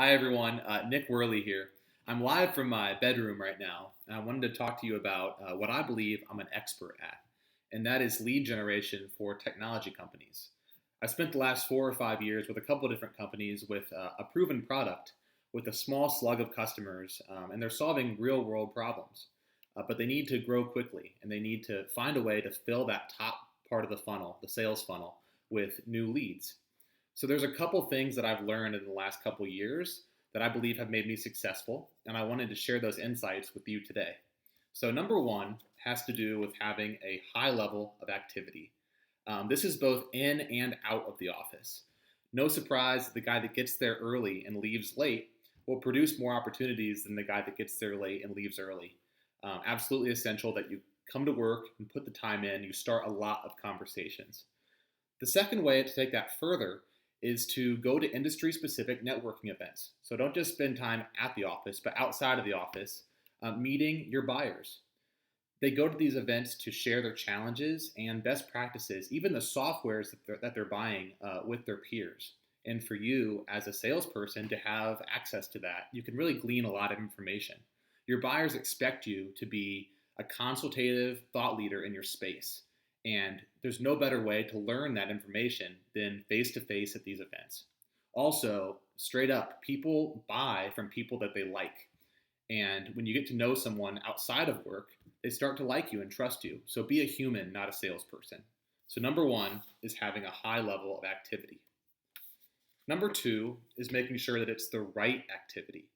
Hi, everyone. Nick Worley here. I'm live from my bedroom right now, and I wanted to talk to you about what I believe I'm an expert at, and that is lead generation for technology companies. I spent the last 4 or 5 years with a couple of different companies with a proven product with a small slug of customers, and they're solving real world problems. But they need to grow quickly, and they need to find a way to fill that top part of the funnel, the sales funnel, with new leads. So there's a couple things that I've learned in the last couple years that I believe have made me successful, and I wanted to share those insights with you today. So number one has to do with having a high level of activity. This is both in and out of the office. No surprise, the guy that gets there early and leaves late will produce more opportunities than the guy that gets there late and leaves early. Absolutely essential that you come to work and put the time in. You start a lot of conversations. The second way to take that further is to go to industry specific networking events. So don't just spend time at the office, but outside of the office, meeting your buyers. They go to these events to share their challenges and best practices, even the softwares that they're buying with their peers. And for you as a salesperson to have access to that, you can really glean a lot of information. Your buyers expect you to be a consultative thought leader in your space. And there's no better way to learn that information than face to face at these events. Also, straight up, people buy from people that they like. And when you get to know someone outside of work, they start to like you and trust you. So be a human, not a salesperson. So, number one is having a high level of activity. Number two is making sure that it's the right activity.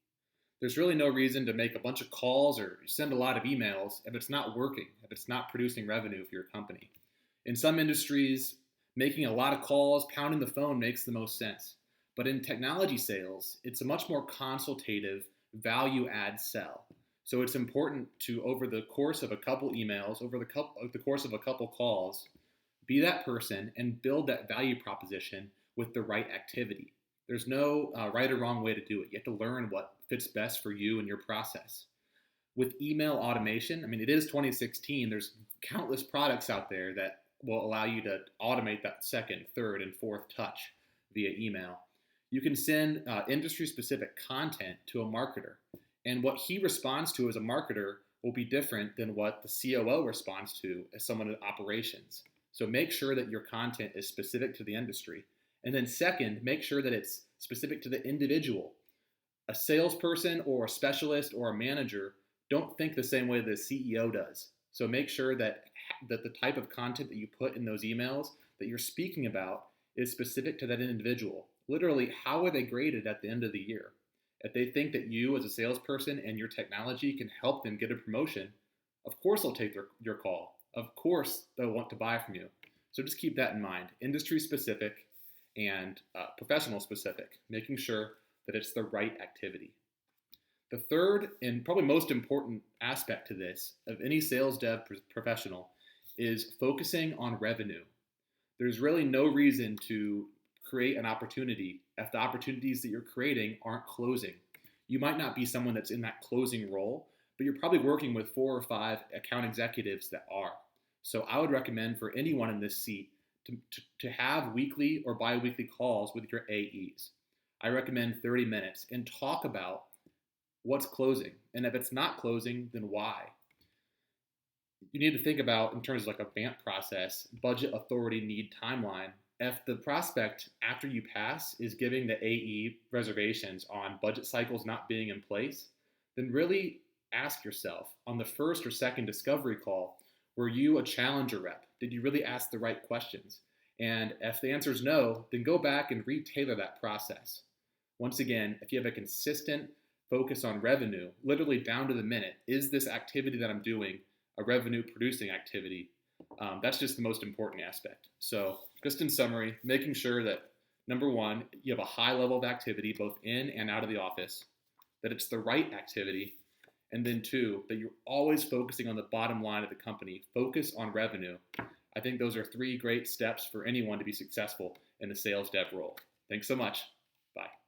There's really no reason to make a bunch of calls or send a lot of emails if it's not working, if it's not producing revenue for your company. In some industries, making a lot of calls, pounding the phone makes the most sense. But in technology sales, it's a much more consultative, value add sell. So it's important to, over the course of a couple emails, over the course of a couple calls, be that person and build that value proposition with the right activity. There's no right or wrong way to do it. You have to learn what fits best for you and your process. With email automation, I mean, it is 2016. There's countless products out there that will allow you to automate that second, third, and fourth touch via email. You can send industry specific content to a marketer, and what he responds to as a marketer will be different than what the COO responds to as someone in operations. So make sure that your content is specific to the industry. And then, second, make sure that it's specific to the individual. A salesperson or a specialist or a manager don't think the same way the CEO does. So make sure that the type of content that you put in those emails that you're speaking about is specific to that individual. Literally, how are they graded at the end of the year? If they think that you as a salesperson and your technology can help them get a promotion, of course they'll take your call. Of course they'll want to buy from you. So just keep that in mind. Industry specific and professional specific, making sure that it's the right activity. The third and probably most important aspect to this of any sales dev professional is focusing on revenue. There's really no reason to create an opportunity if the opportunities that you're creating aren't closing. You might not be someone that's in that closing role, but you're probably working with 4 or 5 account executives that are. So I would recommend for anyone in this seat to have weekly or bi-weekly calls with your AEs. I recommend 30 minutes and talk about what's closing. And if it's not closing, then why? You need to think about in terms of like a BANT process, budget, authority, need, timeline. If the prospect after you pass is giving the AE reservations on budget cycles not being in place, then really ask yourself on the first or second discovery call, were you a challenger rep? Did you really ask the right questions? And if the answer is no, then go back and retailer that process. Once again, if you have a consistent focus on revenue, literally down to the minute, is this activity that I'm doing a revenue producing activity? That's just the most important aspect. So just in summary, making sure that number one, you have a high level of activity both in and out of the office, that it's the right activity, and then two, that you're always focusing on the bottom line of the company. Focus on revenue. I think those are 3 great steps for anyone to be successful in the sales dev role. Thanks so much. Bye.